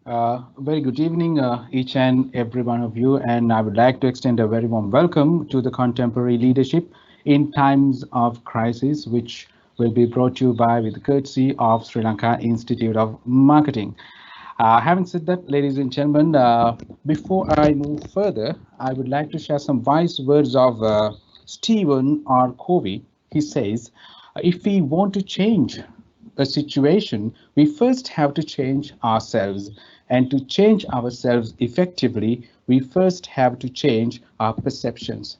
Very good evening, each and every one of you, and I would like to extend a very warm welcome to the Contemporary Leadership in Times of Crisis, which will be brought to you by with the courtesy of Sri Lanka Institute of Marketing. Having said that, ladies and gentlemen, before I move further, I would like to share some wise words of Stephen R. Covey. He says, if we want to change a situation, we first have to change ourselves. And to change ourselves effectively, we first have to change our perceptions.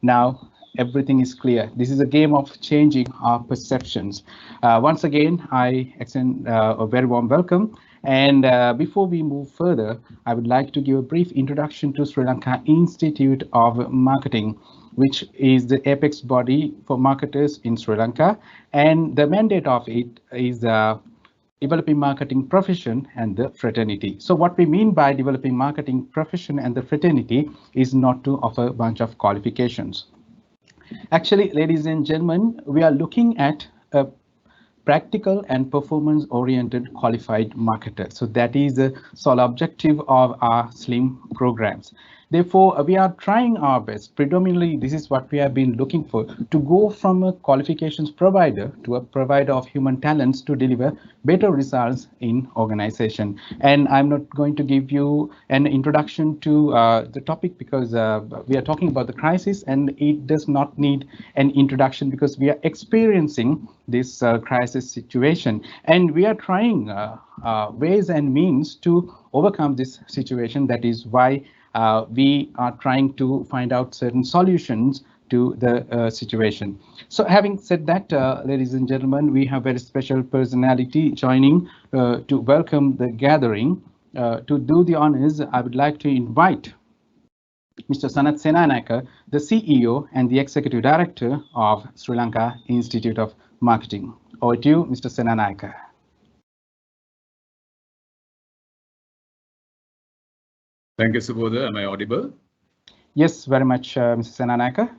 Now, everything is clear. This is a game of changing our perceptions. Once again, I extend a very warm welcome. And before we move further, I would like to give a brief introduction to Sri Lanka Institute of Marketing, which is the apex body for marketers in Sri Lanka. And the mandate of it is developing marketing profession and the fraternity. So what we mean by developing marketing profession and the fraternity is not to offer a bunch of qualifications. Actually, ladies and gentlemen, we are looking at a practical and performance oriented qualified marketer. So that is the sole objective of our SLIM programs. Therefore, we are trying our best. Predominantly, this is what we have been looking for, to go from a qualifications provider to a provider of human talents to deliver better results in organization. And I'm not going to give you an introduction to the topic because we are talking about the crisis, and it does not need an introduction because we are experiencing this crisis situation, and we are trying ways and means to overcome this situation. That is why we are trying to find out certain solutions to the situation. So having said that, ladies and gentlemen, we have very special personality joining to welcome the gathering. To do the honors, I would like to invite Mr. Sanat Senanayake, the CEO and the Executive Director of Sri Lanka Institute of Marketing. Over to you, Mr. Senanayake. Thank you, Subodha. Am I audible? Yes, very much, Mr. Senanayake.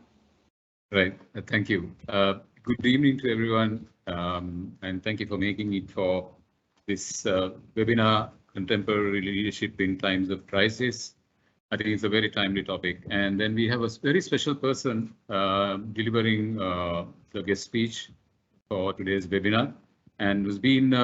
Right. Thank you. Good evening to everyone, and thank you for making it for this webinar, Contemporary Leadership in Times of Crisis. I think it's a very timely topic. And then we have a very special person delivering the guest speech for today's webinar, and who's been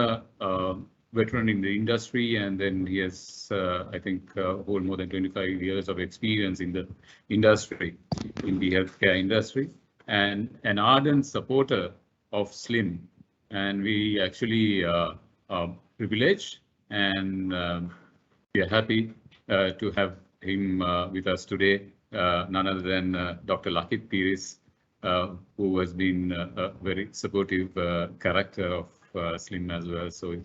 veteran in the industry, and then he has, I think, hold more than 25 years of experience in the industry, in the healthcare industry, and an ardent supporter of SLIM. And we actually are privileged, and we are happy to have him with us today, none other than Dr. Lakith Peiris, who has been a very supportive character of SLIM as well. So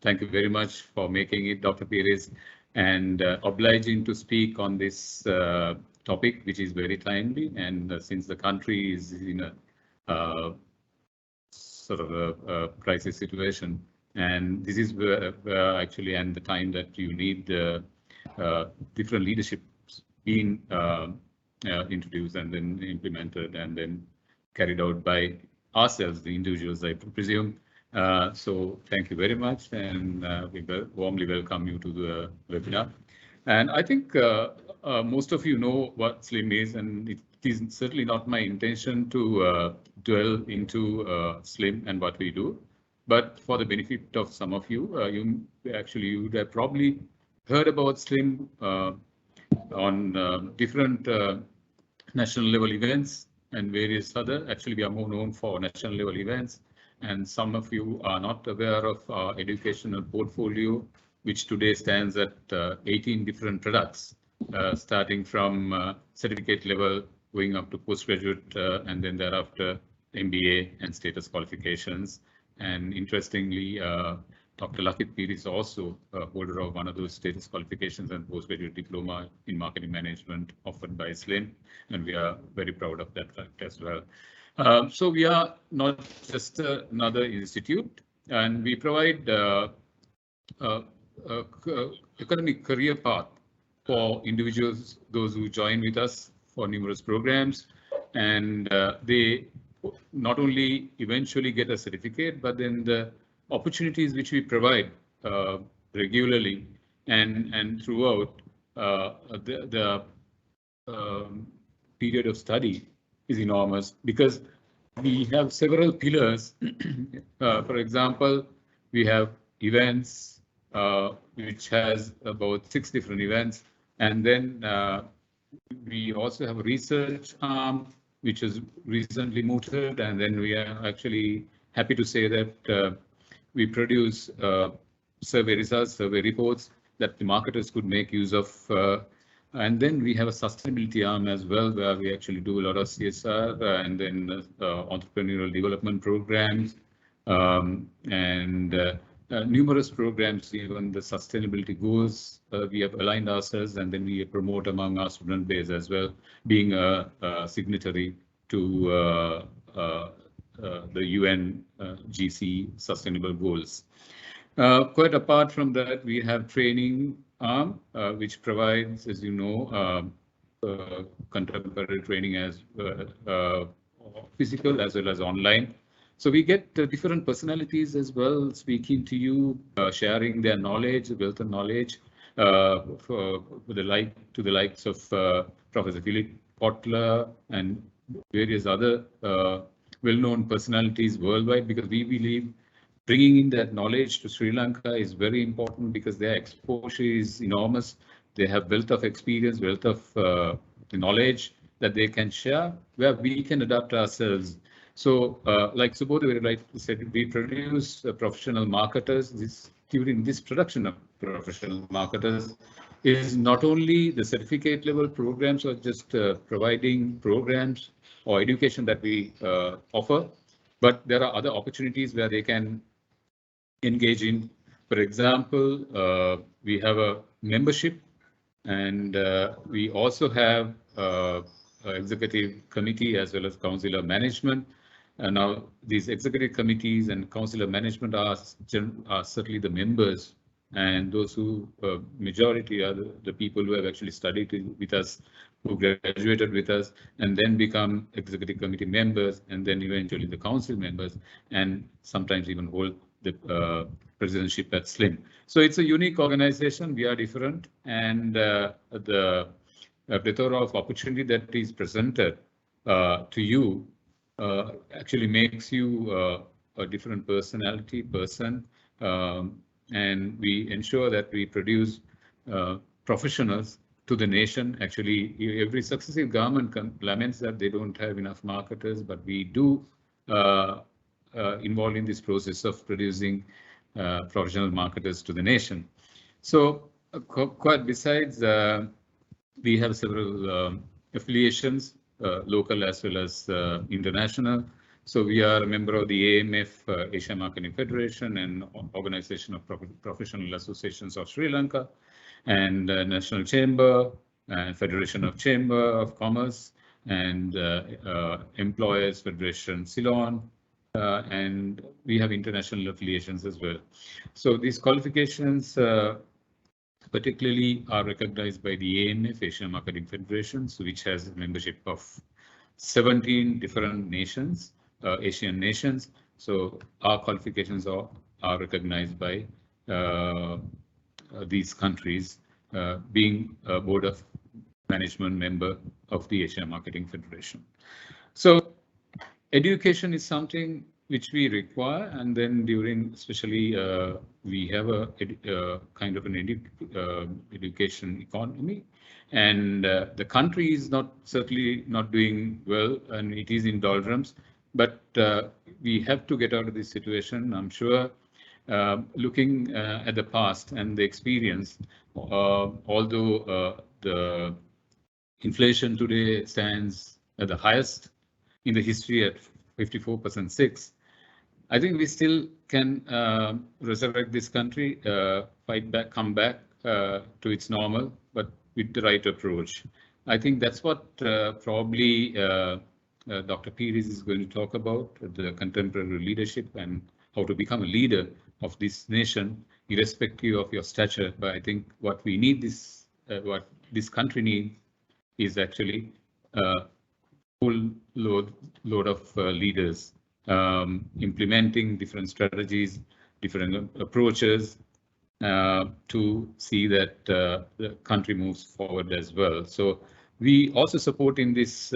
thank you very much for making it, Dr. Peiris, and obliging to speak on this topic, which is very timely. And since the country is in a sort of a crisis situation, and this is where actually, and the time that you need different leaderships being introduced and then implemented and then carried out by ourselves, the individuals, I presume. So thank you very much, and we warmly welcome you to the webinar. And I think most of you know what SLIM is, and it is certainly not my intention to dwell into SLIM and what we do. But for the benefit of some of you, you would have probably heard about SLIM on different national level events and various other. Actually, we are more known for national level events. And some of you are not aware of our educational portfolio, which today stands at 18 different products, starting from certificate level, going up to postgraduate, and then thereafter MBA and status qualifications. And interestingly, Dr. Lakith Peiris is also a holder of one of those status qualifications and postgraduate diploma in marketing management offered by SLIM, and we are very proud of that fact as well. So we are not just another institute, and we provide economic career path for individuals, those who join with us for numerous programs, and they not only eventually get a certificate, but then the opportunities which we provide regularly and throughout the period of study is enormous because we have several pillars. For example, we have events, which has about 6 different events, and then we also have a research arm, which is recently mooted, and then we are actually happy to say that we produce survey results, survey reports that the marketers could make use of. And then we have a sustainability arm as well, where we actually do a lot of CSR and then entrepreneurial development programs and numerous programs, even the sustainability goals. We have aligned ourselves, and then we promote among our student base as well, being a signatory to the UN GC sustainable goals. Quite apart from that, we have training arm, which provides, as you know, contemporary training as physical as well as online. So we get different personalities as well speaking to you, sharing their knowledge, wealth of knowledge, to the likes of Professor Philip Potler and various other well-known personalities worldwide, because we believe bringing in that knowledge to Sri Lanka is very important because their exposure is enormous. They have wealth of experience, wealth of knowledge that they can share, where we can adapt ourselves. So, like Subodh very rightly said, we produce professional marketers. During this production of professional marketers is not only the certificate level programs or just providing programs or education that we offer, but there are other opportunities where they can engage in. For example, we have a membership, and we also have executive committee as well as council of management. Now, these executive committees and council of management are certainly the members, and those who majority are the people who have actually studied with us, who graduated with us, and then become executive committee members, and then eventually the council members, and sometimes even hold the presidentship at SLIM. So it's a unique organization. We are different, and the plethora of opportunity that is presented to you actually makes you a different personality person, and we ensure that we produce professionals to the nation. Actually, every successive government laments that they don't have enough marketers, but we do involve in this process of producing professional marketers to the nation. So, quite besides, we have several affiliations, local as well as international. So we are a member of the AMF, Asia Marketing Federation, and Organization of Professional Associations of Sri Lanka, and National Chamber, and Federation of Chamber of Commerce, and Employers Federation, Ceylon, and we have international affiliations as well. So these qualifications particularly are recognized by the AMF, Asia Marketing Federations, which has a membership of 17 different nations, Asian nations. So our qualifications are recognized by these countries, being a board of management member of the Asia Marketing Federation. So education is something which we require, and then during, especially, we have a kind of an education economy, and the country is certainly not doing well, and it is in doldrums, but we have to get out of this situation. I'm sure, looking at the past and the experience, although the inflation today stands at the highest in the history at 54.6%, I think we still can resurrect this country, fight back, come back to its normal, but with the right approach. I think that's what probably Dr. Peiris is going to talk about, the contemporary leadership and how to become a leader of this nation, irrespective of your stature. But I think what we need what this country needs is actually full load of leaders implementing different strategies, different approaches, to see that the country moves forward as well. So we also support in this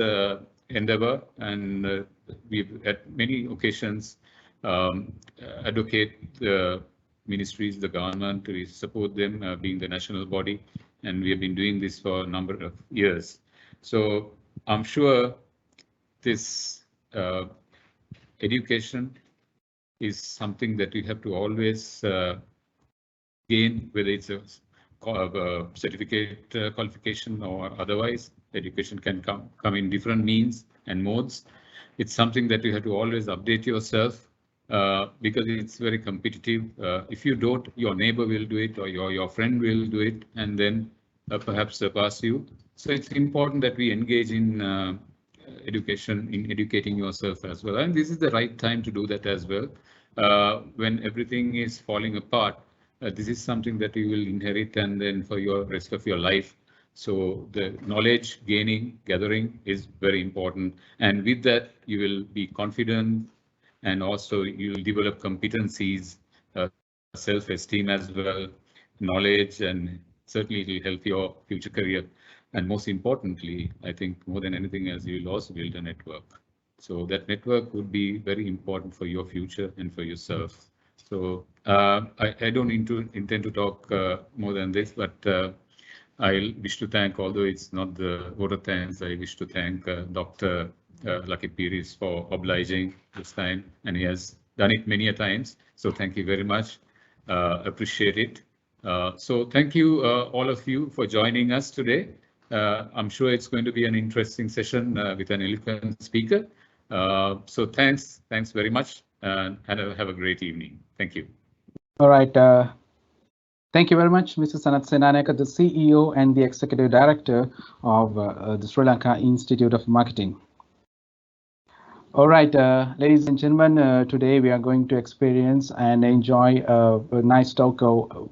endeavor, and we've at many occasions advocate the ministries, the government, we support them being the national body, and we have been doing this for a number of years. So I'm sure this education is something that you have to always gain, whether it's a certificate qualification or otherwise. Education can come in different means and modes. It's something that you have to always update yourself because it's very competitive. If you don't, your neighbor will do it, or your friend will do it, and then perhaps surpass you. So it's important that we engage in education, in educating yourself as well. And this is the right time to do that as well. When everything is falling apart, this is something that you will inherit and then for your rest of your life. So the knowledge gathering is very important. And with that, you will be confident, and also you will develop competencies, self-esteem as well, knowledge, and certainly it will help your future career. And most importantly, I think more than anything else, you will also build a network. So that network would be very important for your future and for yourself. So I don't intend to talk more than this, but I wish to thank, although it's not the vote of thanks, I wish to thank Dr. Lakith Peiris for obliging this time, and he has done it many a times. So thank you very much. Appreciate it. So thank you all of you for joining us today. I'm sure it's going to be an interesting session with an eloquent speaker. So thanks very much, and have a great evening. Thank you. All right. Thank you very much, Mr. Sanat Senaneka, the CEO and the Executive Director of the Sri Lanka Institute of Marketing. All right, ladies and gentlemen, today we are going to experience and enjoy a nice talk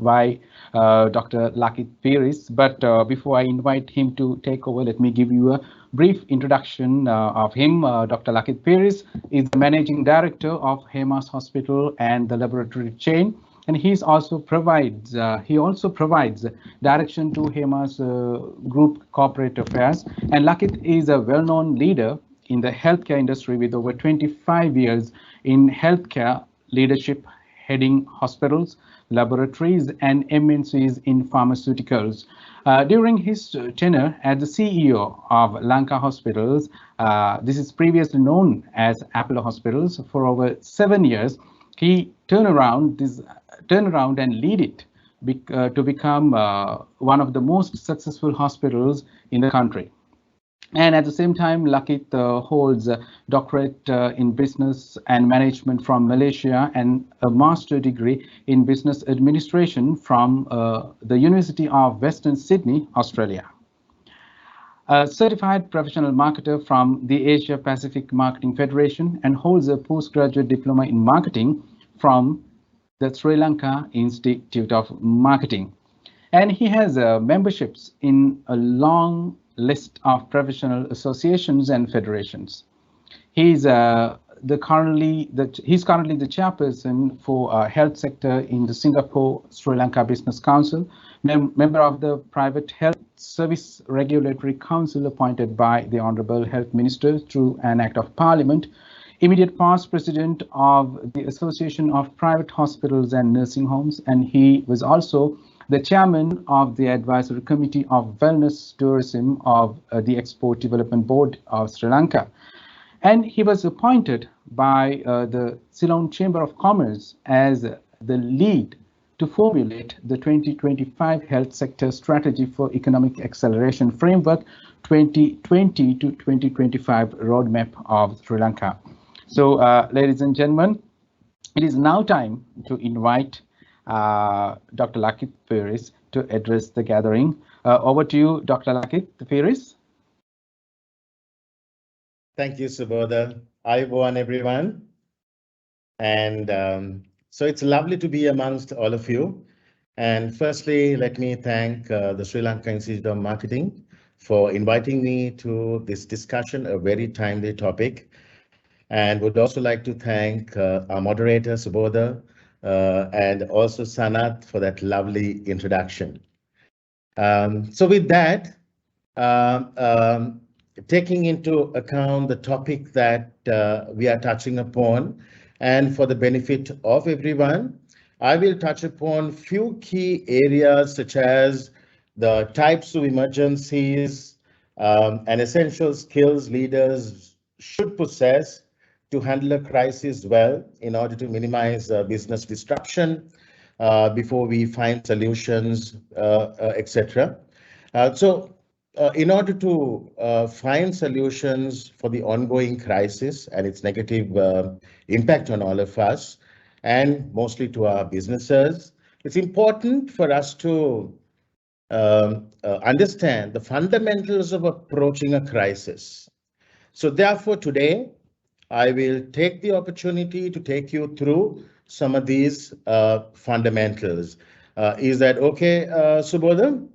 by Dr. Lakith Peiris. But before I invite him to take over, let me give you a brief introduction of him. Dr. Lakith Peiris is the Managing Director of Hemas Hospital and the laboratory chain. And he also provides direction to Hemas Group Corporate Affairs. And Lakith is a well-known leader in the healthcare industry with over 25 years in healthcare leadership, heading hospitals, laboratories, and MNCs in pharmaceuticals. During his tenure as the CEO of Lanka Hospitals, this is previously known as Apollo Hospitals, for over 7 years, he turned around and lead it to become one of the most successful hospitals in the country. And at the same time, Lakith holds a doctorate in business and management from Malaysia and a master's degree in business administration from the University of Western Sydney, Australia. A certified professional marketer from the Asia Pacific Marketing Federation, and holds a postgraduate diploma in marketing from the Sri Lanka Institute of Marketing. And he has memberships in a long list of professional associations and federations. He's currently the chairperson for health sector in the Singapore Sri Lanka Business Council, member of the Private Health Service Regulatory Council appointed by the Honourable Health Minister through an Act of Parliament, immediate past president of the Association of Private Hospitals and Nursing Homes, and he was also the chairman of the Advisory Committee of Wellness Tourism of the Export Development Board of Sri Lanka. And he was appointed by the Ceylon Chamber of Commerce as the lead to formulate the 2025 Health Sector Strategy for Economic Acceleration Framework 2020 to 2025 Roadmap of Sri Lanka. So, ladies and gentlemen, it is now time to invite Dr. Lakith Peiris to address the gathering. Over to you, Dr. Lakith Peiris. Thank you, Subodha. Ayubowan, everyone. And so it's lovely to be amongst all of you. And firstly, let me thank the Sri Lanka Institute of Marketing for inviting me to this discussion, a very timely topic. And would also like to thank our moderator, Subodha, and also Sanat for that lovely introduction. So with that, taking into account the topic that we are touching upon, and for the benefit of everyone, I will touch upon few key areas such as the types of emergencies and essential skills leaders should possess to handle a crisis well in order to minimize business disruption before we find solutions, etc. In order to find solutions for the ongoing crisis and its negative impact on all of us, and mostly to our businesses, it's important for us to understand the fundamentals of approaching a crisis. So therefore, today, I will take the opportunity to take you through some of these fundamentals. Is that okay, Subodha?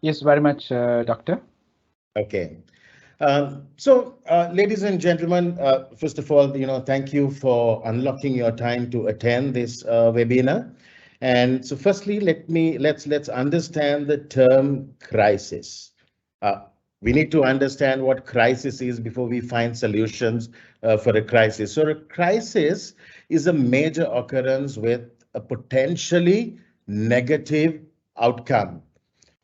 Yes, very much, Doctor. Okay. Ladies and gentlemen, first of all, thank you for unlocking your time to attend this webinar. And so firstly, let's understand the term crisis. We need to understand what crisis is before we find solutions for a crisis. So a crisis is a major occurrence with a potentially negative outcome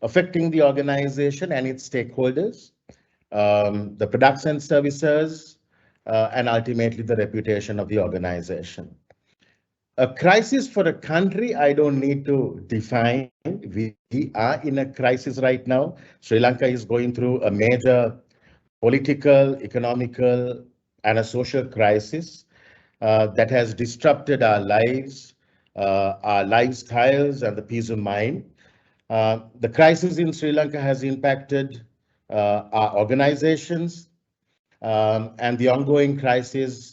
affecting the organization and its stakeholders, the products and services, and ultimately the reputation of the organization. A crisis for a country, I don't need to define. We are in a crisis right now. Sri Lanka is going through a major political, economical, and a social crisis that has disrupted our lives, our lifestyles, and the peace of mind. The crisis in Sri Lanka has impacted our organizations, and the ongoing crisis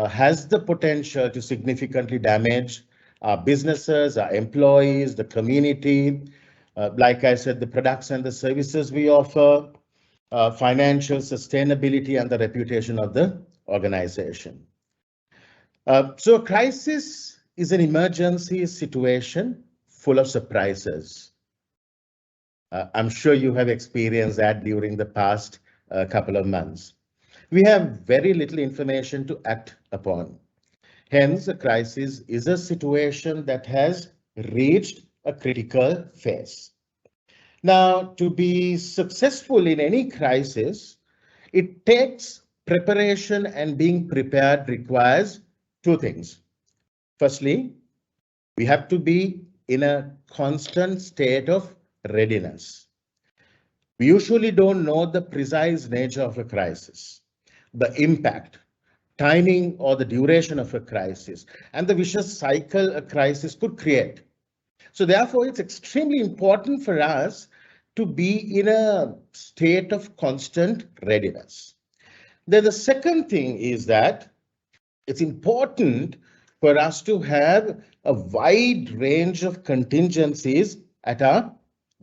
has the potential to significantly damage our businesses, our employees, the community, like I said, the products and the services we offer, financial sustainability, and the reputation of the organization. So a crisis is an emergency situation full of surprises. I'm sure you have experienced that during the past couple of months. We have very little information to act upon. Hence, a crisis is a situation that has reached a critical phase. Now, to be successful in any crisis, it takes preparation, and being prepared requires two things. Firstly, we have to be in a constant state of readiness. We usually don't know the precise nature of a crisis, the impact, timing, or the duration of a crisis, and the vicious cycle a crisis could create. So therefore, it's extremely important for us to be in a state of constant readiness. Then the second thing is that it's important for us to have a wide range of contingencies at our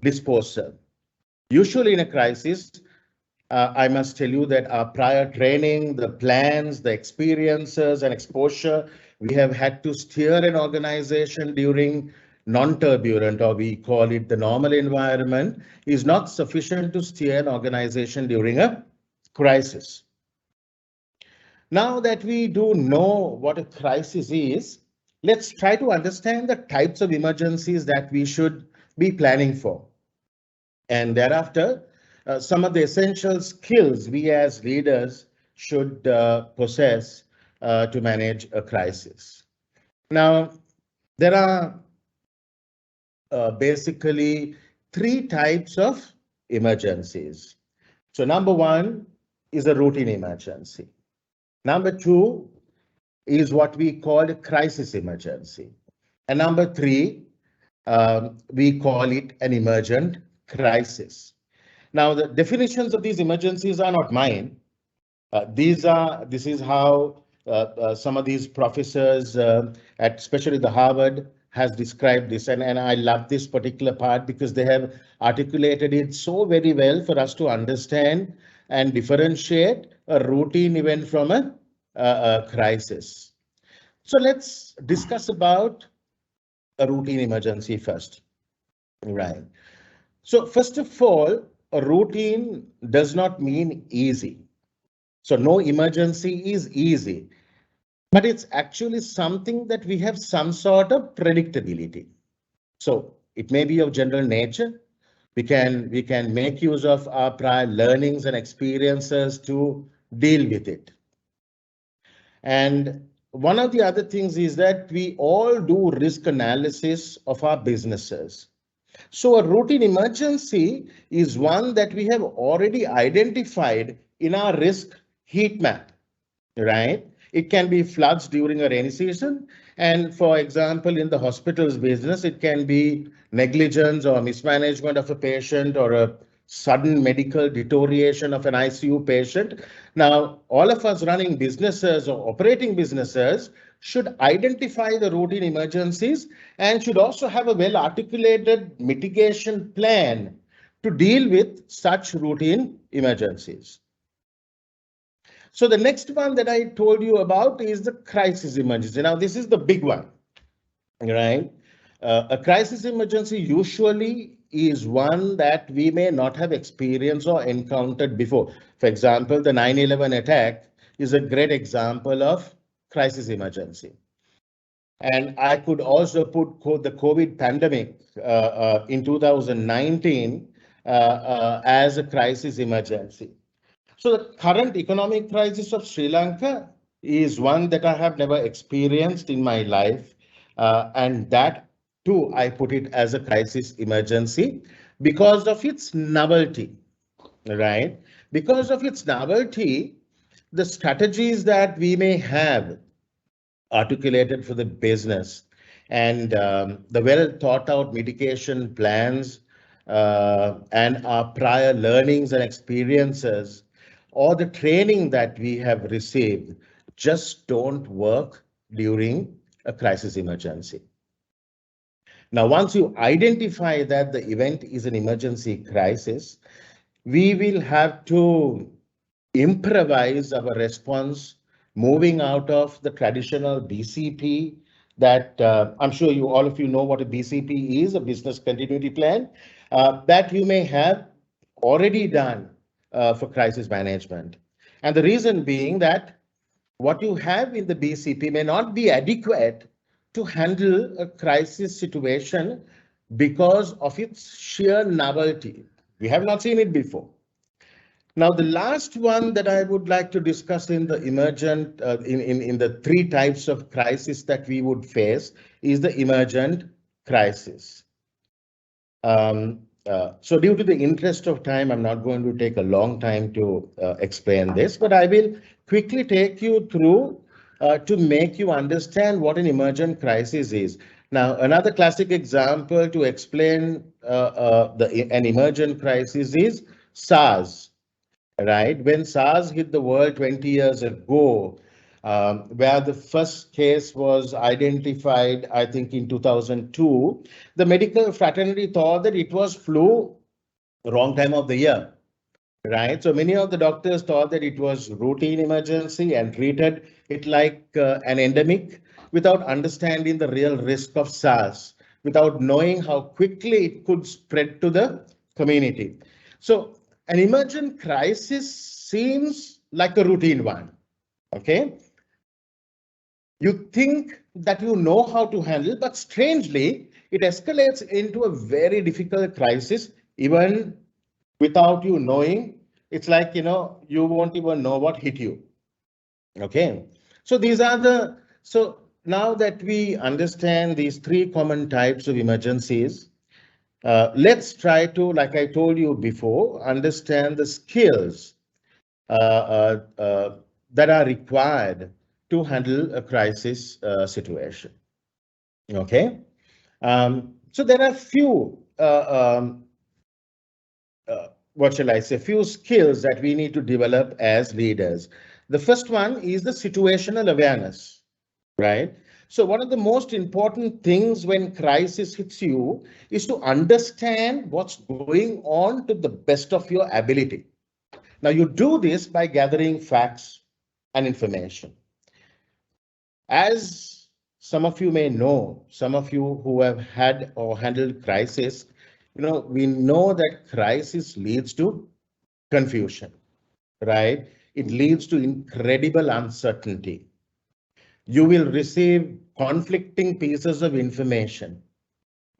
disposal. Usually in a crisis, I must tell you that our prior training, the plans, the experiences and exposure we have had to steer an organization during non-turbulent, or we call it the normal environment, is not sufficient to steer an organization during a crisis. Now that we do know what a crisis is, let's try to understand the types of emergencies that we should be planning for. And thereafter, some of the essential skills we as leaders should possess to manage a crisis. Now, there are basically three types of emergencies. So number one is a routine emergency. Number two is what we call a crisis emergency. And number three, we call it an emergent crisis. Now, the definitions of these emergencies are not mine. This is how some of these professors at especially the Harvard has described this. And I love this particular part because they have articulated it so very well for us to understand and differentiate a routine event from a crisis. So let's discuss about a routine emergency first, right? So first of all, a routine does not mean easy. So no emergency is easy, but it's actually something that we have some sort of predictability. So it may be of general nature. We can make use of our prior learnings and experiences to deal with it. And one of the other things is that we all do risk analysis of our businesses. So a routine emergency is one that we have already identified in our risk heat map, right? It can be floods during a rainy season. And for example, in the hospital's business, it can be negligence or mismanagement of a patient or a sudden medical deterioration of an ICU patient. Now, all of us running businesses or operating businesses should identify the routine emergencies and should also have a well articulated mitigation plan to deal with such routine emergencies. So the next one that I told you about is the crisis emergency. Now, this is the big one, right? A crisis emergency usually is one that we may not have experienced or encountered before. For example, the 9/11 attack is a great example of crisis emergency. And I could also put the COVID pandemic in 2019 as a crisis emergency. So the current economic crisis of Sri Lanka is one that I have never experienced in my life. And that too, I put it as a crisis emergency because of its novelty, right? Because of its novelty, the strategies that we may have articulated for the business and the well thought out mitigation plans and our prior learnings and experiences or the training that we have received just don't work during a crisis emergency. Now, once you identify that the event is an emergency crisis, we will have to improvise our response, moving out of the traditional BCP that I'm sure you all of you know what a BCP is, a business continuity plan, that you may have already done for crisis management. And the reason being that what you have in the BCP may not be adequate to handle a crisis situation because of its sheer novelty. We have not seen it before. Now, the last one that I would like to discuss in the emergent, in the three types of crisis that we would face is the emergent crisis. So due to the interest of time, I'm not going to take a long time to explain this, but I will quickly take you through to make you understand what an emergent crisis is. Now, another classic example to explain an emergent crisis is SARS. Right, when SARS hit the world 20 years ago, where the first case was identified, I think in 2002, the medical fraternity thought that it was flu, wrong time of the year. Right, so many of the doctors thought that it was routine emergency and treated it like an endemic without understanding the real risk of SARS, without knowing how quickly it could spread to the community. So an emergent crisis seems like a routine one, okay? You think that you know how to handle, but strangely, it escalates into a very difficult crisis, even without you knowing. It's like, you won't even know what hit you, okay? So so now that we understand these three common types of emergencies, let's try to, like I told you before, understand the skills that are required to handle a crisis situation. Okay, so there are few, what shall I say, few skills that we need to develop as leaders. The first one is the situational awareness, right? So one of the most important things when crisis hits you is to understand what's going on to the best of your ability. Now you do this by gathering facts and information. As some of you may know, some of you who have had or handled crisis, we know that crisis leads to confusion, right? It leads to incredible uncertainty. You will receive conflicting pieces of information,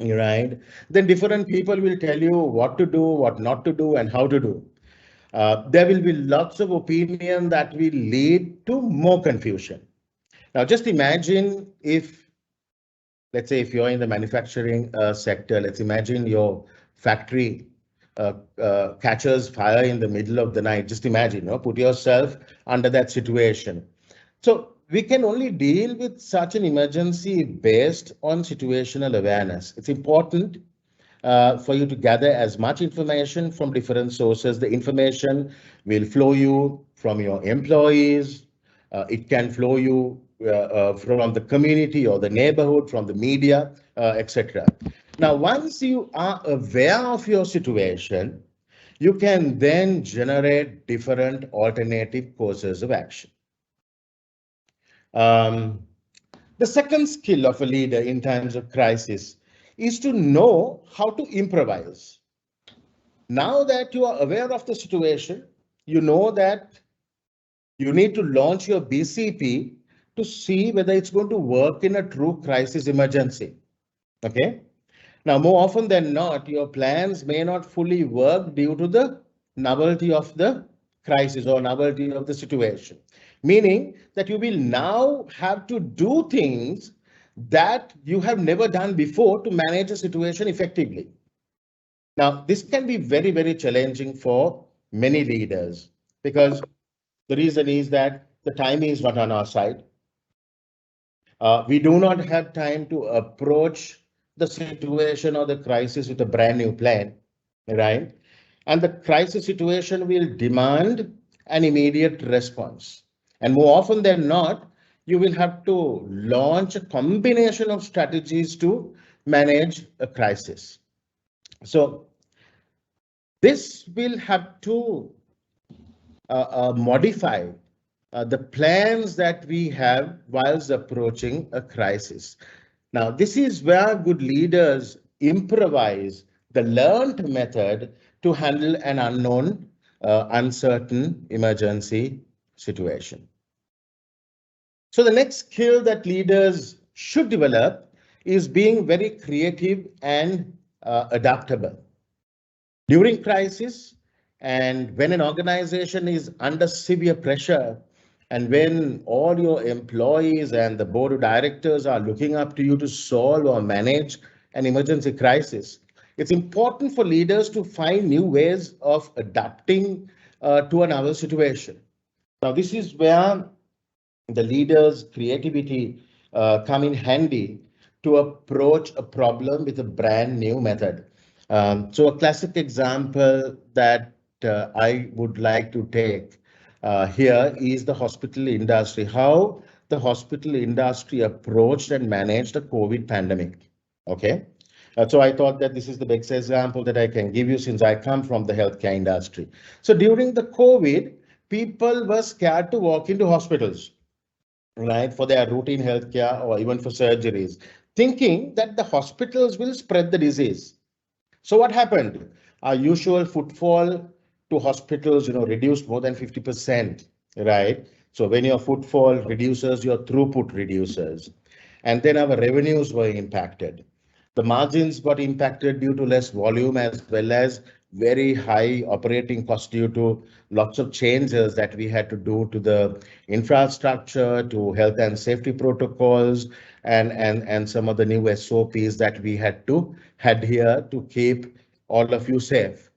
right? Then different people will tell you what to do, what not to do, and how to do. There will be lots of opinion that will lead to more confusion. Now, just imagine if, let's say, if you're in the manufacturing sector, let's imagine your factory catches fire in the middle of the night. Just imagine, put yourself under that situation. So we can only deal with such an emergency based on situational awareness. It's important for you to gather as much information from different sources. The information will flow you from your employees. It can flow you from the community or the neighborhood, from the media, etc. Now, once you are aware of your situation, you can then generate different alternative courses of action. The second skill of a leader in times of crisis is to know how to improvise. Now that you are aware of the situation, you know that you need to launch your BCP to see whether it's going to work in a true crisis emergency. Okay. Now, more often than not, your plans may not fully work due to the novelty of the crisis or novelty of the situation, meaning that you will now have to do things that you have never done before to manage a situation effectively. Now, this can be very, very challenging for many leaders because the reason is that the time is not on our side. We do not have time to approach the situation or the crisis with a brand new plan, right? And the crisis situation will demand an immediate response. And more often than not, you will have to launch a combination of strategies to manage a crisis. So this will have to modify the plans that we have whilst approaching a crisis. Now, this is where good leaders improvise the learned method to handle an unknown, uncertain emergency situation. So the next skill that leaders should develop is being very creative and adaptable. During crisis, and when an organization is under severe pressure, and when all your employees and the board of directors are looking up to you to solve or manage an emergency crisis, it's important for leaders to find new ways of adapting to another situation. Now, this is where the leader's creativity come in handy to approach a problem with a brand new method. So a classic example that I would like to take here is the hospital industry, how the hospital industry approached and managed the COVID pandemic. Okay. So I thought that this is the best example that I can give you since I come from the healthcare industry. So during the COVID, people were scared to walk into hospitals, right, for their routine healthcare or even for surgeries, thinking that the hospitals will spread the disease. So what happened? Our usual footfall to hospitals, reduced more than 50%, right? So when your footfall reduces, your throughput reduces. And then our revenues were impacted. The margins got impacted due to less volume as well as very high operating costs due to lots of changes that we had to do to the infrastructure, to health and safety protocols, and some of the new SOPs that we had to adhere to keep all of you safe.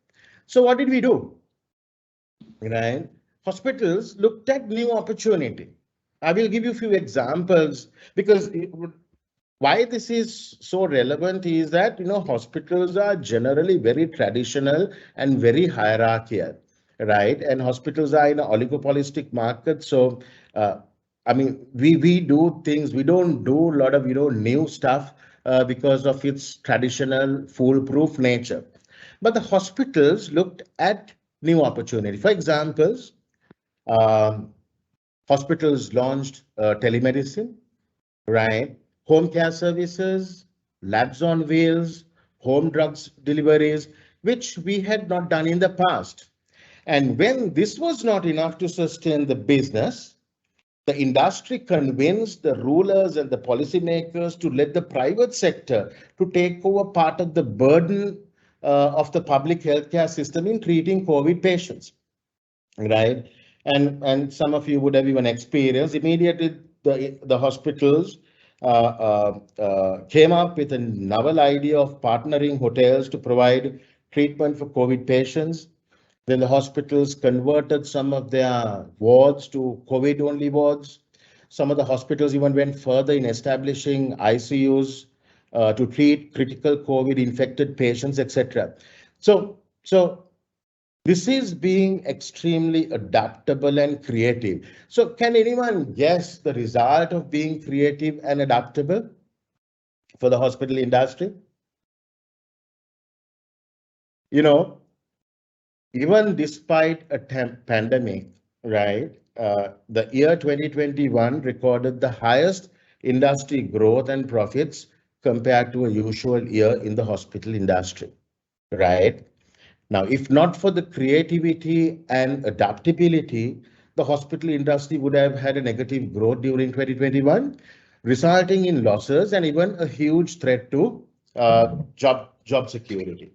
So what did we do? Right? Hospitals looked at new opportunity. I will give you a few examples because why this is so relevant is that, hospitals are generally very traditional and very hierarchical, right? And hospitals are in an oligopolistic market. So, I mean, we do things, we don't do a lot of, new stuff because of its traditional foolproof nature. But the hospitals looked at new opportunity. For examples, hospitals launched telemedicine, right? home care services, labs on wheels, home drugs deliveries, which we had not done in the past. And when this was not enough to sustain the business, the industry convinced the rulers and the policymakers to let the private sector to take over part of the burden of the public healthcare system in treating COVID patients, right? And some of you would have even experienced immediately the hospitals came up with a novel idea of partnering hotels to provide treatment for COVID patients. Then the hospitals converted some of their wards to COVID-only wards. Some of the hospitals even went further in establishing ICUs to treat critical COVID-infected patients, etc. So this is being extremely adaptable and creative. So can anyone guess the result of being creative and adaptable for the hospital industry? You know, even despite a pandemic, right, the year 2021 recorded the highest industry growth and profits compared to a usual year in the hospital industry, right? Now, if not for the creativity and adaptability, the hospital industry would have had a negative growth during 2021, resulting in losses and even a huge threat to job security.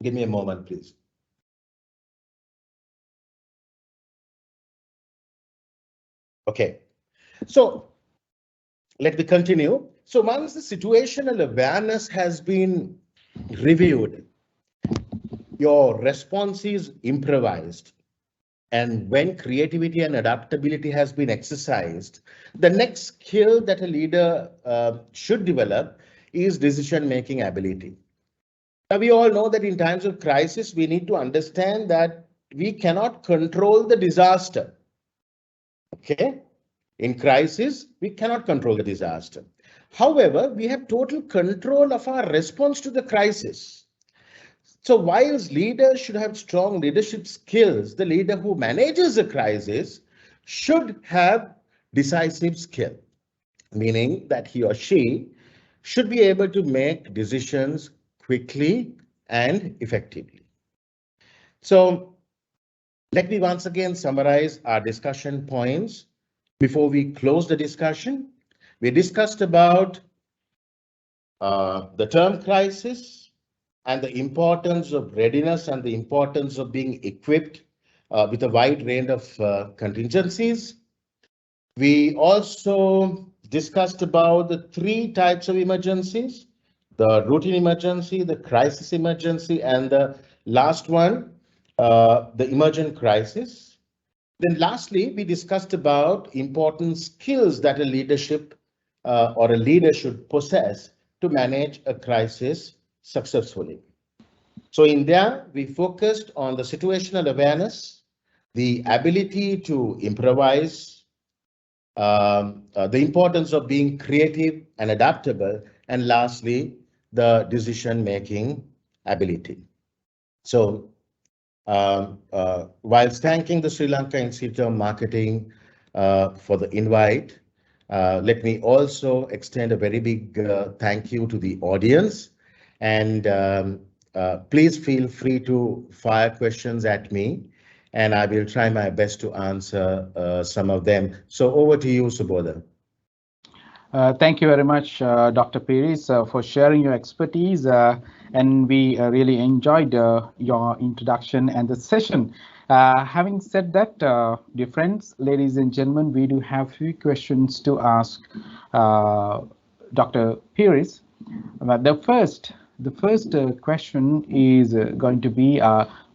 Give me a moment, please. Okay, so let me continue. So once the situational awareness has been reviewed, your response is improvised. And when creativity and adaptability has been exercised, the next skill that a leader should develop is decision-making ability. Now, we all know that in times of crisis, we need to understand that we cannot control the disaster. Okay? In crisis, we cannot control the disaster. However, we have total control of our response to the crisis. So whilst leaders should have strong leadership skills, the leader who manages a crisis should have decisive skill, meaning that he or she should be able to make decisions quickly and effectively. So let me once again summarize our discussion points before we close the discussion. We discussed about the term crisis and the importance of readiness and the importance of being equipped with a wide range of contingencies. We also discussed about the three types of emergencies: the routine emergency, the crisis emergency, and the last one, the emergent crisis. Then lastly, we discussed about important skills that a leadership or a leader should possess to manage a crisis successfully. So in there, we focused on the situational awareness, the ability to improvise, the importance of being creative and adaptable, and lastly, the decision-making ability. So whilst thanking the Sri Lanka Institute of Marketing for the invite, let me also extend a very big thank you to the audience, and please feel free to fire questions at me, and I will try my best to answer some of them. So over to you, Subodha. Thank you very much, Dr. Peiris, for sharing your expertise, and we really enjoyed your introduction and the session. Having said that, dear friends, ladies and gentlemen, we do have a few questions to ask Dr. Peiris. The first question is going to be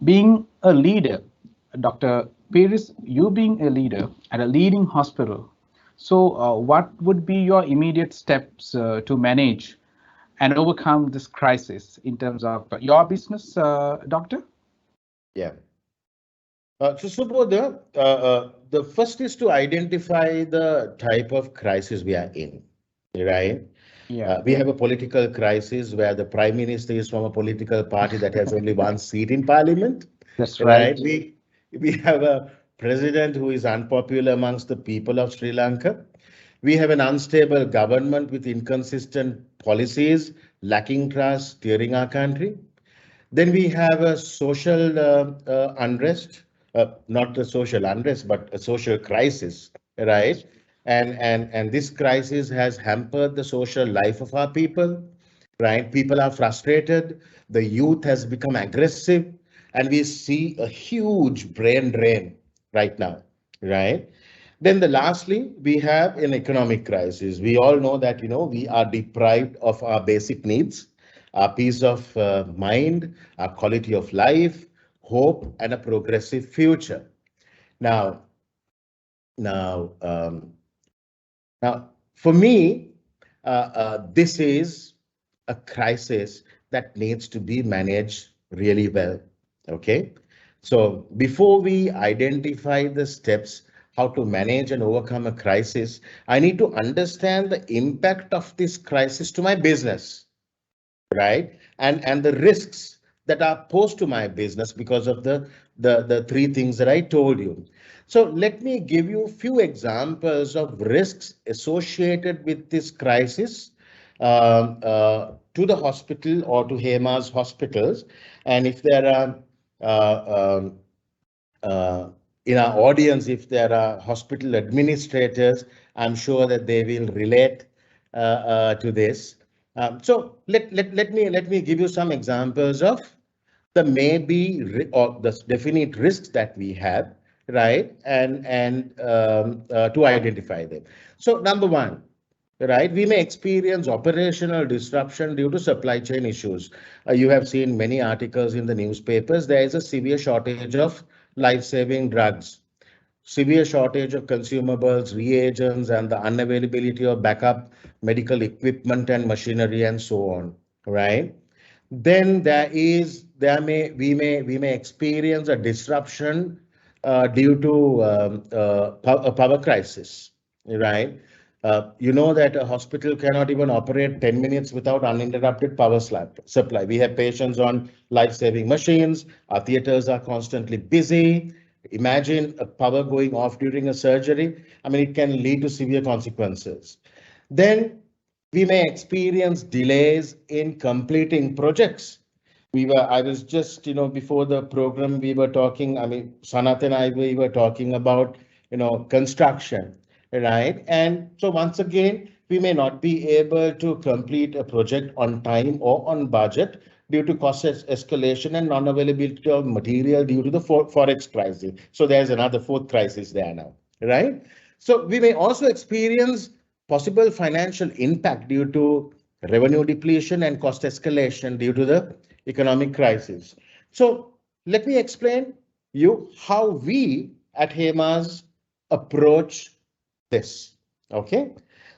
being a leader. Dr. Peiris, you being a leader at a leading hospital, so what would be your immediate steps to manage and overcome this crisis in terms of your business, Doctor? Yeah. So Subodha, the first is to identify the type of crisis we are in, right? Yeah. We have a political crisis where the Prime Minister is from a political party that has only one seat in Parliament. That's right. We have a president who is unpopular amongst the people of Sri Lanka. We have an unstable government with inconsistent policies, lacking trust, steering our country. Then we have a social unrest, not a social unrest, but a social crisis, right? And this crisis has hampered the social life of our people, right? People are frustrated. The youth has become aggressive, and we see a huge brain drain right now, right? Then lastly, we have an economic crisis. We all know that, we are deprived of our basic needs, our peace of mind, our quality of life, hope, and a progressive future. Now, now, um, now, for me, this is a crisis that needs to be managed really well. Okay. So before we identify the steps how to manage and overcome a crisis, I need to understand the impact of this crisis to my business, right? And the risks that are posed to my business because of the three things that I told you. So let me give you a few examples of risks associated with this crisis to the hospital or to Hemas hospitals. And if there are uh, in our audience, if there are hospital administrators, I'm sure that they will relate to this. So let me give you some examples of the maybe or the definite risks that we have, right? And to identify them. So number one, right, we may experience operational disruption due to supply chain issues. You have seen many articles in the newspapers. There is a severe shortage of life-saving drugs, severe shortage of consumables, reagents, and the unavailability of backup medical equipment and machinery and so on, right? Then we may experience a disruption due to a power crisis, right? You know that a hospital cannot even operate 10 minutes without uninterrupted power supply. We have patients on life-saving machines. Our theaters are constantly busy. Imagine a power going off during a surgery. I mean, it can lead to severe consequences. Then we may experience delays in completing projects. I was just, before the program, we were talking, I mean, Sanat and I, we were talking about, construction, right? And so once again, we may not be able to complete a project on time or on budget due to cost escalation and non-availability of material due to the forex crisis. So there's another fourth crisis there now, right? So we may also experience possible financial impact due to revenue depletion and cost escalation due to the economic crisis. So let me explain you how we at Hemas approach this. Okay.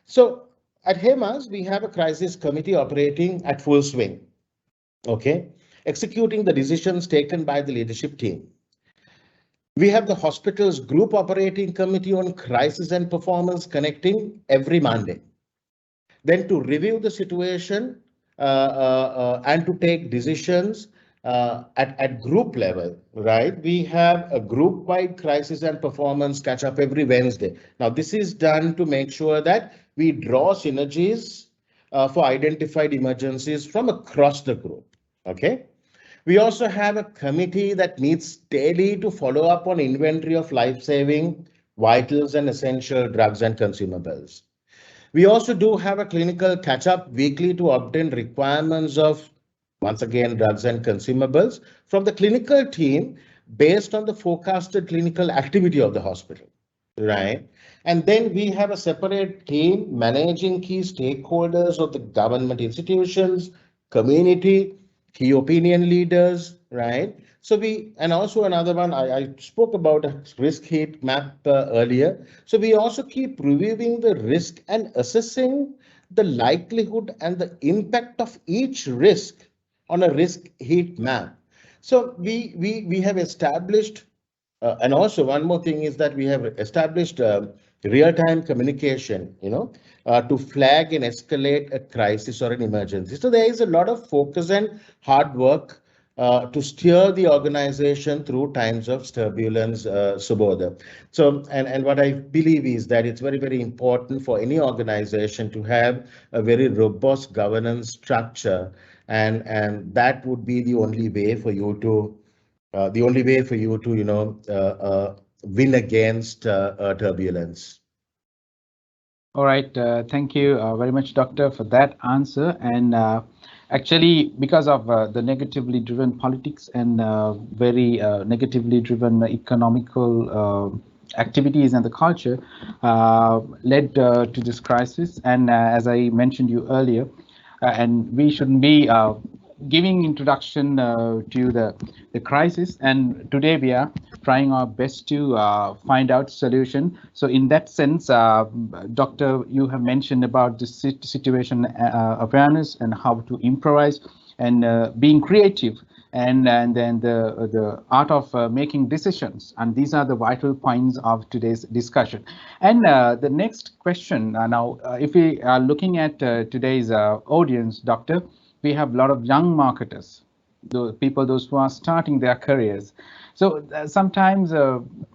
So at Hemas, we have a crisis committee operating at full swing. Okay. Executing the decisions taken by the leadership team. We have the hospital's group operating committee on crisis and performance connecting every Monday. Then to review the situation and to take decisions at group level, right? We have a group-wide crisis and performance catch-up every Wednesday. Now, this is done to make sure that we draw synergies for identified emergencies from across the group, okay? We also have a committee that meets daily to follow up on inventory of life-saving, vitals, and essential drugs and consumables. We also do have a clinical catch-up weekly to obtain requirements of, once again, drugs and consumables from the clinical team based on the forecasted clinical activity of the hospital, right? And then we have a separate team managing key stakeholders of the government institutions, community, key opinion leaders, right? So and also another one, I spoke about a risk heat map earlier. So we also keep reviewing the risk and assessing the likelihood and the impact of each risk on a risk heat map. So we have established, and also one more thing is that we have established real-time communication, to flag and escalate a crisis or an emergency. So there is a lot of focus and hard work to steer the organization through times of turbulence, Subodha. So, and what I believe is that it's very, very important for any organization to have a very robust governance structure, and that would be the only way for you to, win against turbulence. All right, thank you very much, Doctor, for that answer. And actually, because of the negatively driven politics and very negatively driven economical activities and the culture led to this crisis. And as I mentioned you earlier, and we shouldn't be giving introduction to the crisis, and today we are trying our best to find out solution. So in that sense, Doctor, you have mentioned about the situation awareness and how to improvise and being creative, and then the art of making decisions, and these are the vital points of today's discussion. And the next question now, if we are looking at today's audience, Doctor, we have a lot of young marketers, those who are starting their careers. So sometimes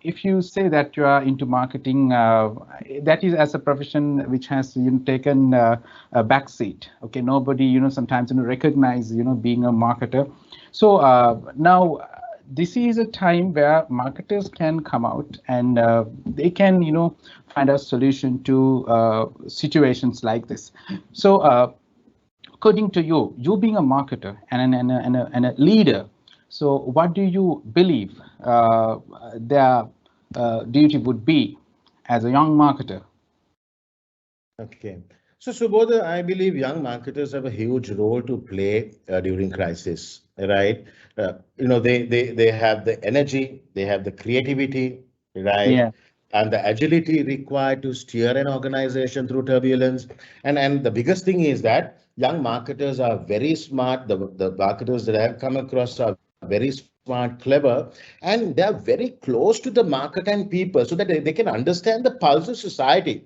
if you say that you are into marketing, that is as a profession which has taken a backseat. Okay, nobody sometimes recognize being a marketer. So now this is a time where marketers can come out and they can find a solution to situations like this. So according to you, you being a marketer and a leader, so what do you believe their duty would be as a young marketer? Okay. So, Subodha, I believe young marketers have a huge role to play during crisis, right? They have the energy, they have the creativity, right? Yeah. And the agility required to steer an organization through turbulence. And the biggest thing is that young marketers are very smart. The marketers that I have come across are very smart, clever, and they're very close to the market and people so that they can understand the pulse of society,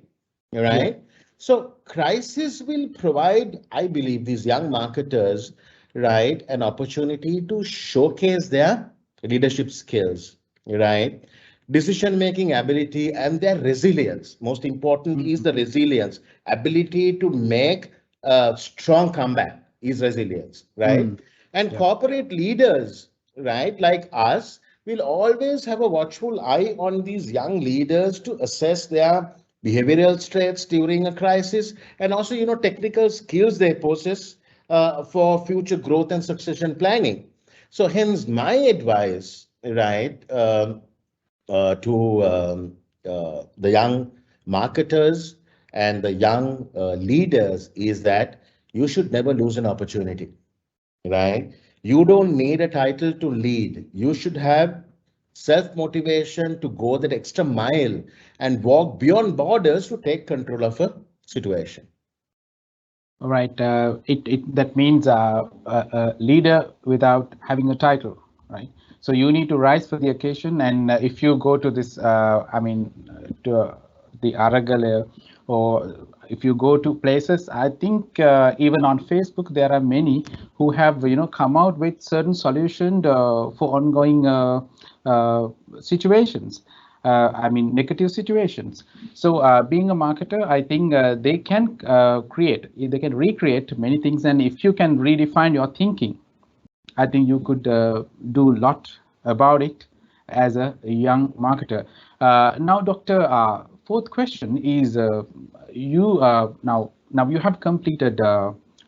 Yeah. right? So crisis will provide, I believe, these young marketers, right, an opportunity to showcase their leadership skills, right? Decision-making ability and their resilience. Most important is Mhm. the resilience, ability to make a strong comeback is resilience, right? Mm. And Yeah. corporate leaders, right, like us, will always have a watchful eye on these young leaders to assess their behavioral traits during a crisis, and also technical skills they possess for future growth and succession planning. So hence my advice, right, to the young marketers and the young leaders is that you should never lose an opportunity, right? You don't need a title to lead. You should have self motivation to go that extra mile and walk beyond borders to take control of a situation. All right. It that means a leader without having a title, right? So you need to rise for the occasion. And if you go to this, to the Aragale, or if you go to places, I think even on Facebook there are many who have come out with certain solution for ongoing situations. Negative situations. So being a marketer, I think they can they can recreate many things. And if you can redefine your thinking, I think you could do a lot about it as a young marketer. Now, Doctor, fourth question is you now you have completed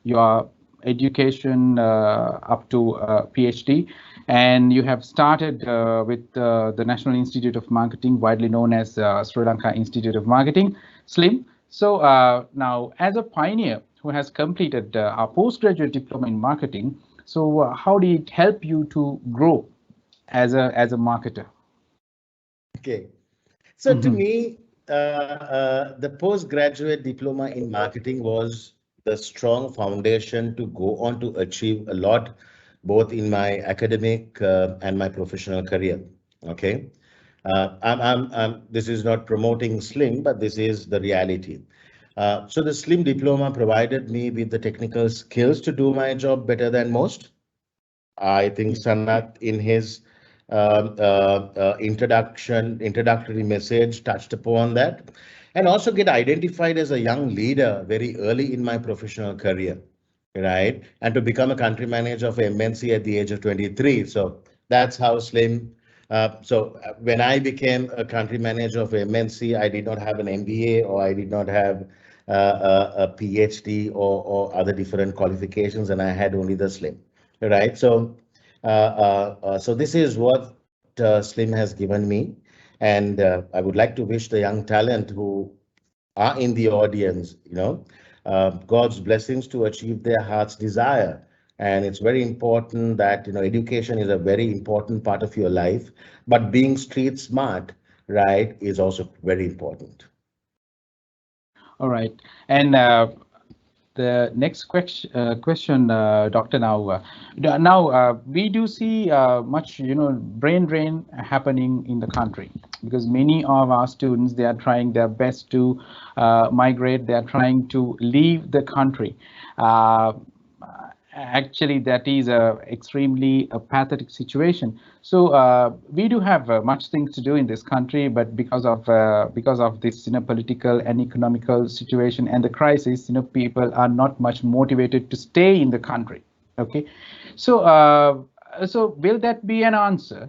your education up to PhD, and you have started with the National Institute of Marketing, widely known as Sri Lanka Institute of Marketing, SLIM. So now, as a pioneer who has completed a postgraduate diploma in marketing, so how did it help you to grow as a marketer? Okay. So to me, the postgraduate diploma in marketing was the strong foundation to go on to achieve a lot, both in my academic and my professional career. Okay. This is not promoting SLIM, but this is the reality. So the SLIM diploma provided me with the technical skills to do my job better than most. I think Sanat in his introductory message touched upon that, and also get identified as a young leader very early in my professional career, right? And to become a country manager of MNC at the age of 23. So that's how slim. When I became a country manager of MNC, I did not have an MBA or I did not have a PhD or other different qualifications, and I had only the slim, right? So this is what Slim has given me, and I would like to wish the young talent who are in the audience, God's blessings to achieve their heart's desire. And it's very important that, education is a very important part of your life, but being street smart, right, is also very important. All right. And the next question, Doctor. Now, we do see much, brain drain happening in the country because many of our students, they are trying their best to migrate. They are trying to leave the country. Actually, that is a extremely pathetic situation. So we do have much things to do in this country, but because of this political and economical situation and the crisis, people are not much motivated to stay in the country. Okay, so so will that be an answer?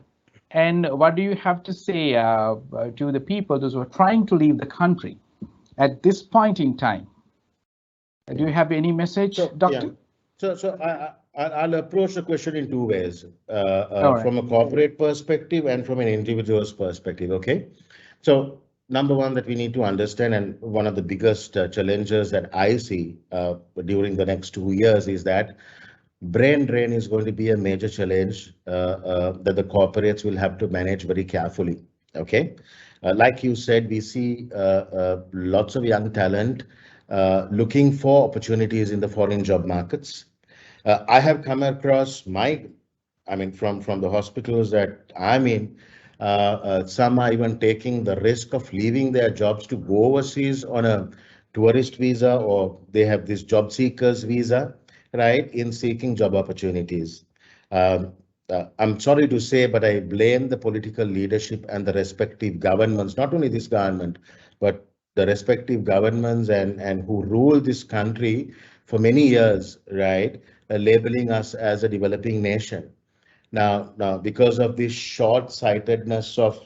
And what do you have to say to the people, those who are trying to leave the country at this point in time? Do you have any message, Doctor? Yeah. I'll approach the question in two ways, Right. from a corporate perspective and from an individual's perspective. Okay. So number one that we need to understand, and one of the biggest challenges that I see during the next 2 years is that brain drain is going to be a major challenge that the corporates will have to manage very carefully. Okay. Like you said, we see lots of young talent looking for opportunities in the foreign job markets. I have come across from the hospitals that I'm in, some are even taking the risk of leaving their jobs to go overseas on a tourist visa, or they have this job seekers visa, right, in seeking job opportunities. I'm sorry to say, but I blame the political leadership and the respective governments, not only this government, but the respective governments and who rule this country for many years, right, labeling us as a developing nation. Now, because of this short-sightedness of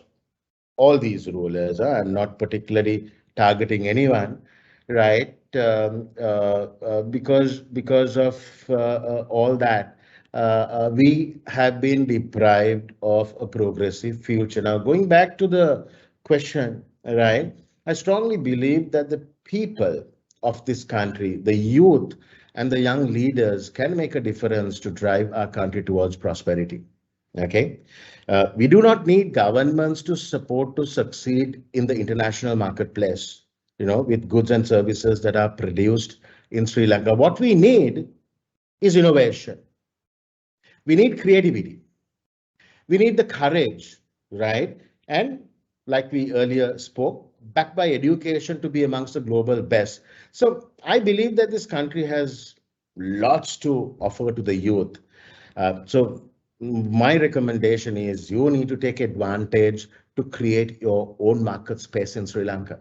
all these rulers, I'm not particularly targeting anyone, right? Because of all that, we have been deprived of a progressive future. Now, going back to the question, right? I strongly believe that the people of this country, the youth and the young leaders, can make a difference to drive our country towards prosperity. Okay. We do not need governments to support to succeed in the international marketplace, with goods and services that are produced in Sri Lanka. What we need is innovation. We need creativity. We need the courage, right? And like we earlier spoke, backed by education to be amongst the global best. So I believe that this country has lots to offer to the youth. So my recommendation is you need to take advantage to create your own market space in Sri Lanka,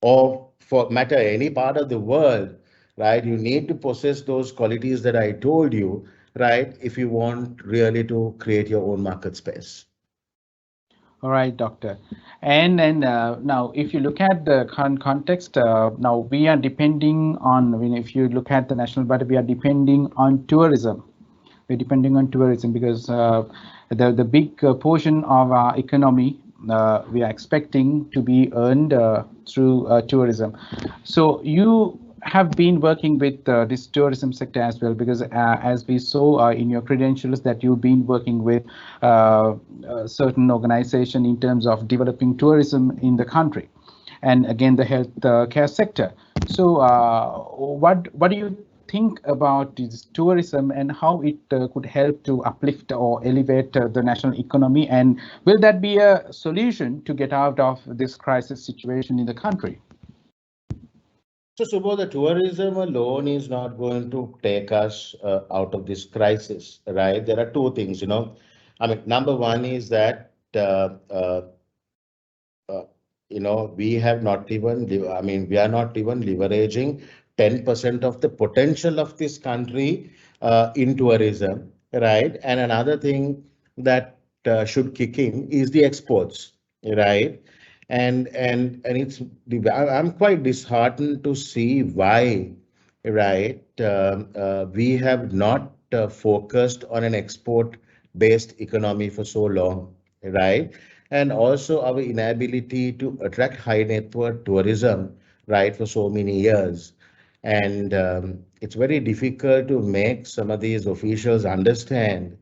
or for matter any part of the world, right? You need to possess those qualities that I told you, right, if you want really to create your own market space. All right, Doctor. And now, if you look at the current context, now we are depending on, if you look at the national budget, we are depending on tourism. We're depending on tourism because the big portion of our economy we are expecting to be earned through tourism. So you have been working with this tourism sector as well, because as we saw in your credentials that you've been working with a certain organization in terms of developing tourism in the country, and again the health care sector. So what do you think about this tourism and how it could help to uplift or elevate the national economy, and will that be a solution to get out of this crisis situation in the country? So, Subodh, the tourism alone is not going to take us out of this crisis, right? There are two things, I mean, number one is that uh, we have not even, I mean, we are not even leveraging 10% of the potential of this country in tourism, right? And another thing that should kick in is the exports, right? And it's I'm quite disheartened to see why, right? We have not focused on an export-based economy for so long, right? And also our inability to attract high net worth tourism, right, for so many years. And it's very difficult to make some of these officials understand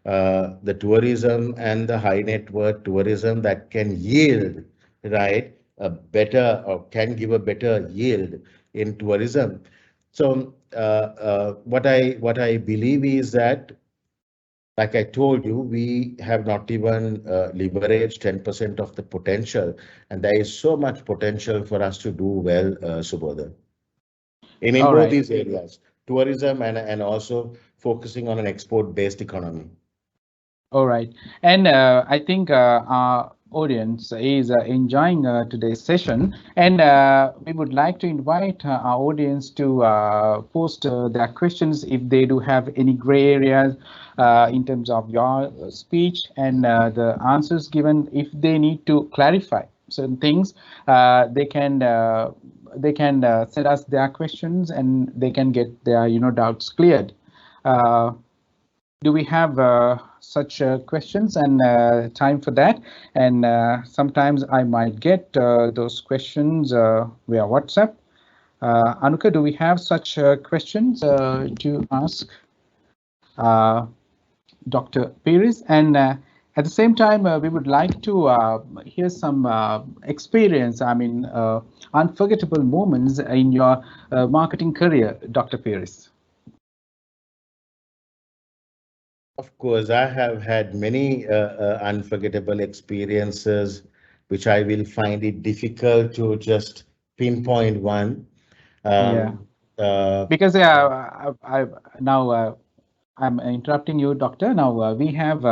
the tourism and the high net worth tourism that can yield, right, a better or can give a better yield in tourism. So what I believe is that, like I told you, we have not even leveraged 10% of the potential, and there is so much potential for us to do well, Subodha, in All both right. these areas, tourism and also focusing on an export-based economy. All right. And I think our audience is enjoying today's session. And we would like to invite our audience to post their questions if they do have any gray areas in terms of your speech and the answers given. If they need to clarify certain things, they can send us their questions and they can get their doubts cleared. Uh, do we have such questions and time for that? And sometimes I might get those questions via WhatsApp. Anuka, do we have such questions to ask Dr. Peiris? And at the same time, we would like to hear some experience, I mean, unforgettable moments in your marketing career, Dr. Peiris. Of course, I have had many unforgettable experiences, which I will find it difficult to just pinpoint one. Yeah, Um, uh, because now I'm interrupting you, doctor. Now we have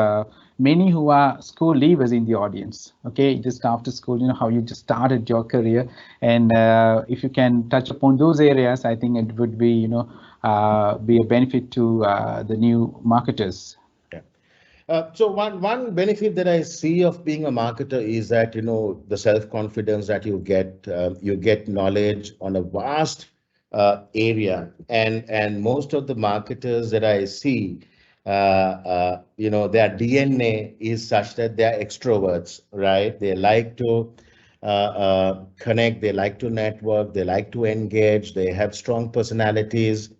many who are school leavers in the audience. Okay, just after school, how you just started your career, and if you can touch upon those areas, I think it would be be a benefit to the new marketers. yeah. So one benefit that I see of being a marketer is that the self confidence that you get knowledge on a vast area, and most of the marketers that I see, their DNA is such that they are extroverts, right? They like to connect, they like to network, they like to engage, they have strong personalities.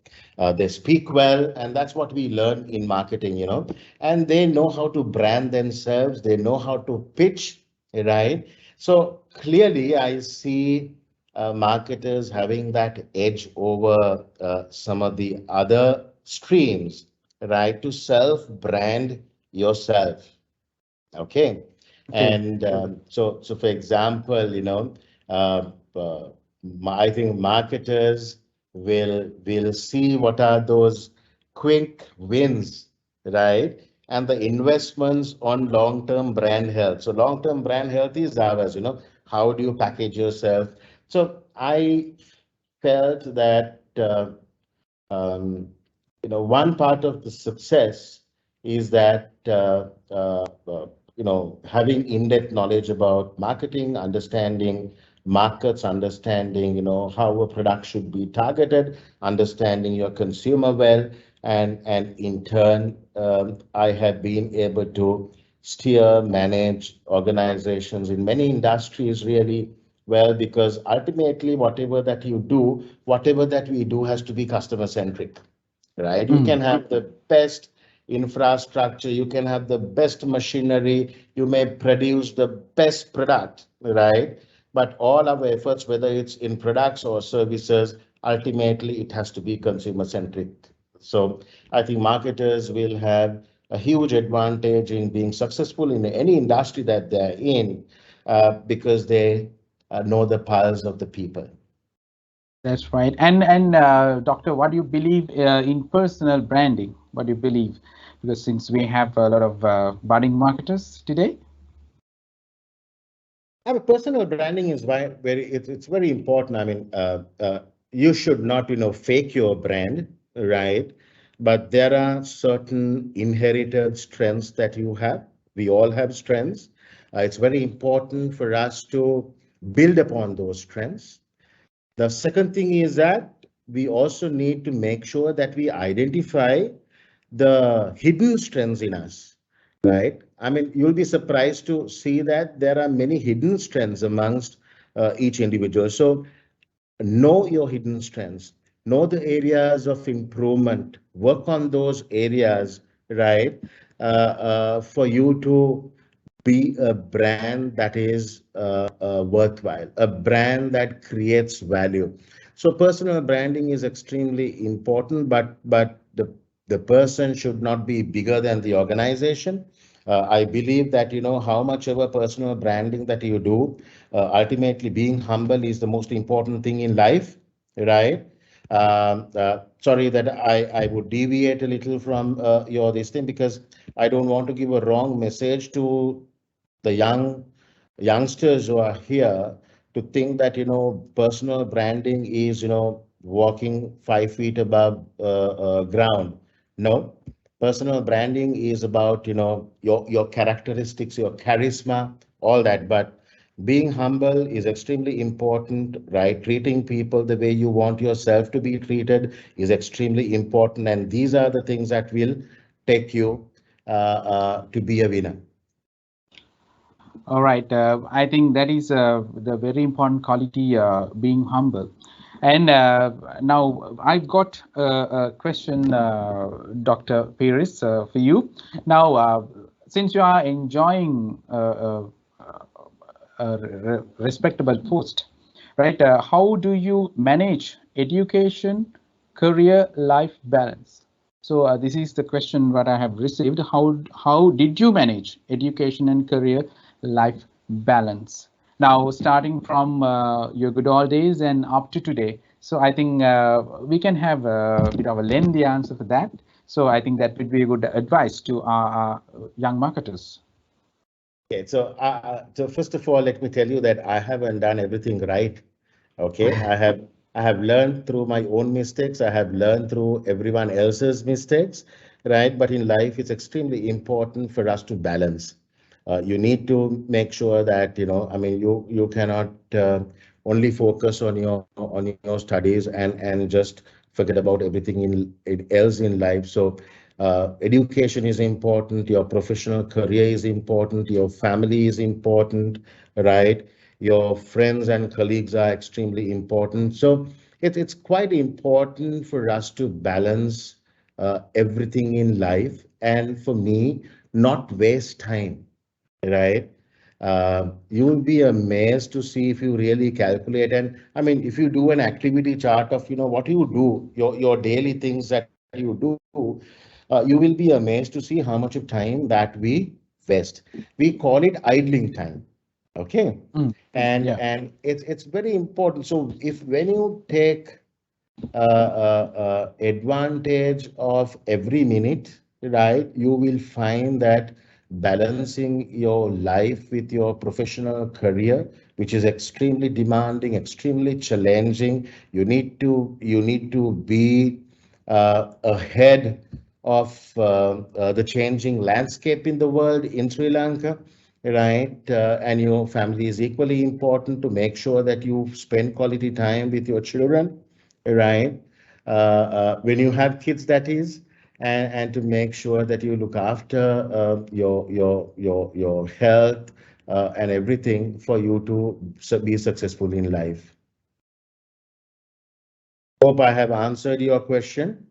They speak well, and that's what we learn in marketing, and they know how to brand themselves, they know how to pitch, right? So clearly, I see marketers having that edge over some of the other streams, right? To self brand yourself. Okay. Okay. And so for example, uh, I think marketers will see what are those quick wins, right? And the investments on long-term brand health. So long-term brand health is ours, how do you package yourself? So I felt that um, one part of the success is that having in-depth knowledge about marketing, understanding markets, understanding how a product should be targeted, understanding your consumer well, and in turn, I have been able to steer, manage organizations in many industries really well, because ultimately whatever that we do has to be customer centric, right? You can Mm. have the best infrastructure, you can have the best machinery, you may produce the best product, right? But all our efforts, whether it's in products or services, ultimately it has to be consumer centric. So I think marketers will have a huge advantage in being successful in any industry that they're in, because they know the pulse of the people. That's right. And Doctor, what do you believe in personal branding? What do you believe? Because since we have a lot of budding marketers today. I mean, personal branding is it's very important. I mean, you should not, fake your brand, right? But there are certain inherited strengths that you have. We all have strengths. It's very important for us to build upon those strengths. The second thing is that we also need to make sure that we identify the hidden strengths in us, right? I mean, you'll be surprised to see that there are many hidden strengths amongst each individual. So know your hidden strengths, know the areas of improvement, work on those areas, right? For you to be a brand that is worthwhile, a brand that creates value. So personal branding is extremely important, but the person should not be bigger than the organization. I believe that how much ever personal branding that you do, ultimately being humble is the most important thing in life, right? Sorry that I would deviate a little from your this thing because I don't want to give a wrong message to the youngsters who are here to think that personal branding is walking 5 feet above ground. No, personal branding is about your characteristics, your charisma, all that. But being humble is extremely important, right? Treating people the way you want yourself to be treated is extremely important, and these are the things that will take you to be a winner. All right. I think that is the very important quality, being humble. And now I've got a question, Dr. Peiris, for you. Now, since you are enjoying a respectable post, right? How do you manage education, career, life balance? So this is the question what I have received. How did you manage education and career life balance? Now, starting from your good old days and up to today. So I think we can have a bit of a lengthy answer for that. So I think that would be a good advice to our young marketers. Okay, so first of all, let me tell you that I haven't done everything right. Okay, I have learned through my own mistakes. I have learned through everyone else's mistakes, right? But in life, it's extremely important for us to balance. You need to make sure that I mean, you cannot only focus on your studies and just forget about everything else in life. So education is important, your professional career is important, your family is important, right? Your friends and colleagues are extremely important. So it's quite important for us to balance everything in life. And for me, not waste time, right? You will be amazed to see if you really calculate. And I mean, if you do an activity chart of, what you do, your daily things that you do, you will be amazed to see how much of time that we waste. We call it idling time. Okay. And it's very important. So if when you take advantage of every minute, right? You will find that balancing your life with your professional career, which is extremely demanding, extremely challenging. You need to be ahead of the changing landscape in the world in Sri Lanka, right? And your family is equally important to make sure that you spend quality time with your children, right? When you have kids, that is, and to make sure that you look after your health and everything for you to be successful in life. Hope I have answered your question.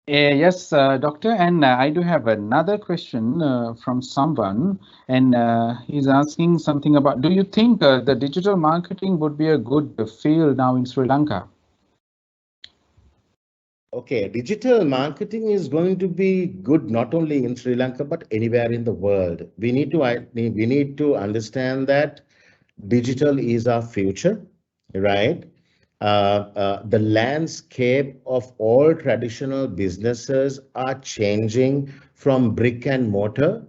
Yes, Doctor, and I do have another question from someone, and he's asking something about, do you think the digital marketing would be a good field now in Sri Lanka? Okay, digital marketing is going to be good not only in Sri Lanka but anywhere in the world. We need to understand that digital is our future, right? The landscape of all traditional businesses are changing from brick and mortar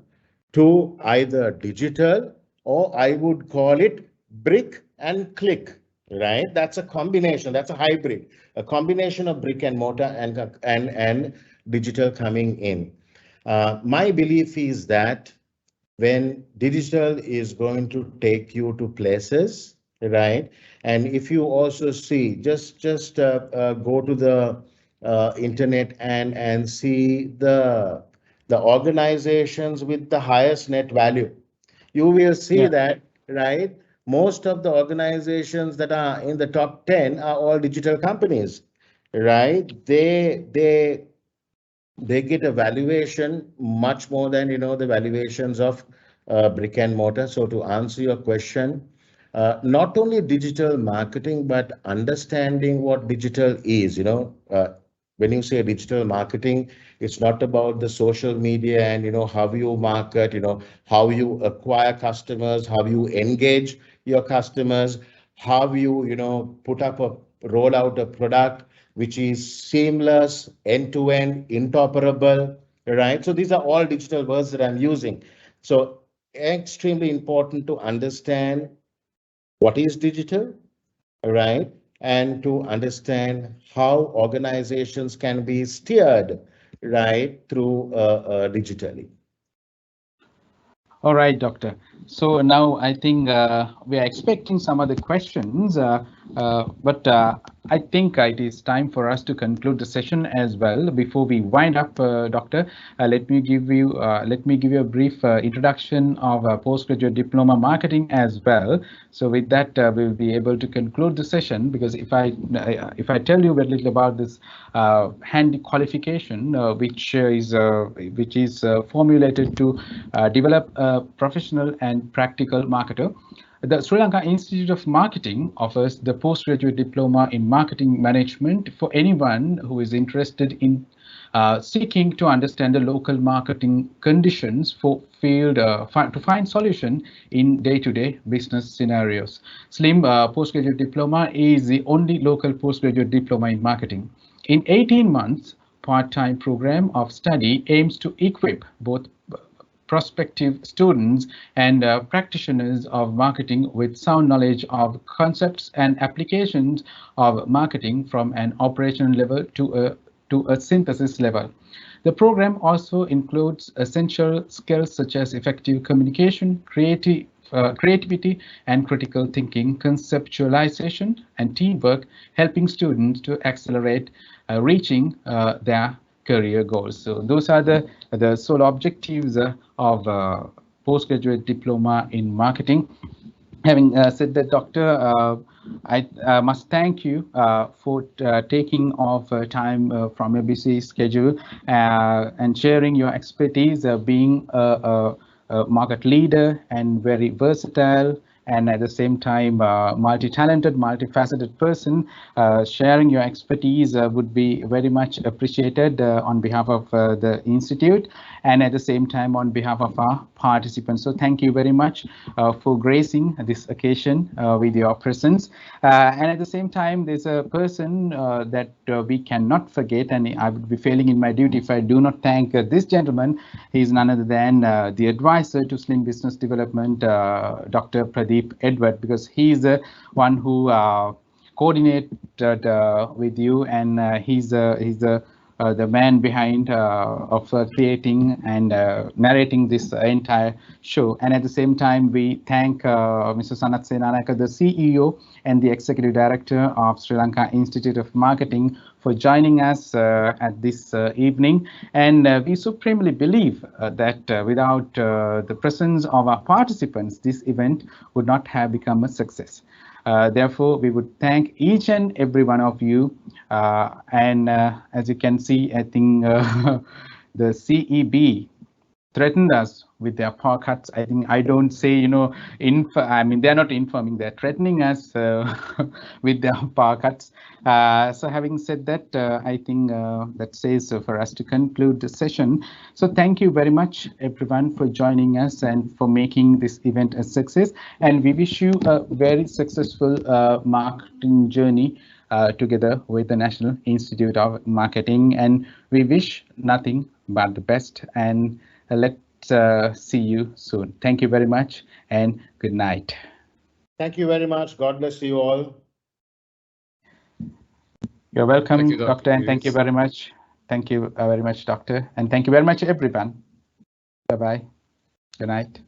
to either digital, or I would call it brick and click, right? That's a combination, that's a hybrid, a combination of brick and mortar and digital coming in. My belief is that when digital is going to take you to places, right? And if you also see, just go to the internet and see the organizations with the highest net value, you will see Yeah. that, right? Most of the organizations that are in the top 10 are all digital companies, right? They get a valuation much more than the valuations of brick and mortar. So to answer your question, not only digital marketing but understanding what digital is. When you say digital marketing, it's not about the social media and how you market, how you acquire customers, how you engage your customers, how you put up a roll out a product which is seamless, end-to-end, interoperable, right? So these are all digital words that I'm using. So extremely important to understand what is digital, right? And to understand how organizations can be steered, right, through digitally. All right, Doctor. So now I think we are expecting some other questions, but I think it is time for us to conclude the session as well. Before we wind up, Doctor, let me give you a brief introduction of postgraduate diploma marketing as well. So with that, we'll be able to conclude the session, because if I tell you a little about this handy qualification, which is formulated to develop a professional and practical marketer. The Sri Lanka Institute of Marketing offers the postgraduate diploma in marketing management for anyone who is interested in seeking to understand the local marketing conditions for field to find solution in day-to-day business scenarios. SLIM postgraduate diploma is the only local postgraduate diploma in marketing. In 18 months, part-time program of study aims to equip both prospective students and practitioners of marketing with sound knowledge of concepts and applications of marketing from an operational level to a synthesis level. The program also includes essential skills such as effective communication, creativity and critical thinking, conceptualization and teamwork, helping students to accelerate reaching their career goals. So those are the sole objectives of postgraduate diploma in marketing. Having said that, Doctor, I must thank you for taking off time from your busy schedule and sharing your expertise, being a market leader and very versatile, and at the same time multi-talented, multifaceted person. Sharing your expertise would be very much appreciated on behalf of the Institute, and at the same time on behalf of our participants. So thank you very much for gracing this occasion with your presence. And at the same time, there's a person that we cannot forget, and I would be failing in my duty if I do not thank this gentleman. He's none other than the advisor to Slim Business Development, Dr. Pradeep Edward, because he's the one who coordinated with you, and he's the man behind of creating and narrating this entire show. And at the same time, we thank Mr. Sanath Senanaka, the CEO and the Executive Director of Sri Lanka Institute of Marketing, for joining us at this evening. And we supremely believe that without the presence of our participants, this event would not have become a success. Therefore, we would thank each and every one of you. And as you can see, I think the CEB threatened us with their power cuts. I think I don't say, I mean, they're not informing, they're threatening us with their power cuts. So having said that, I think that says for us to conclude the session. So thank you very much, everyone, for joining us and for making this event a success. And we wish you a very successful marketing journey together with the National Institute of Marketing, and we wish nothing but the best, and let's see you soon. Thank you very much and good night. Thank you very much. God bless you all. You're welcome, Thank you, Doctor, and thank you very much. Thank you very much, Doctor, and thank you very much, everyone. Bye-bye. Good night.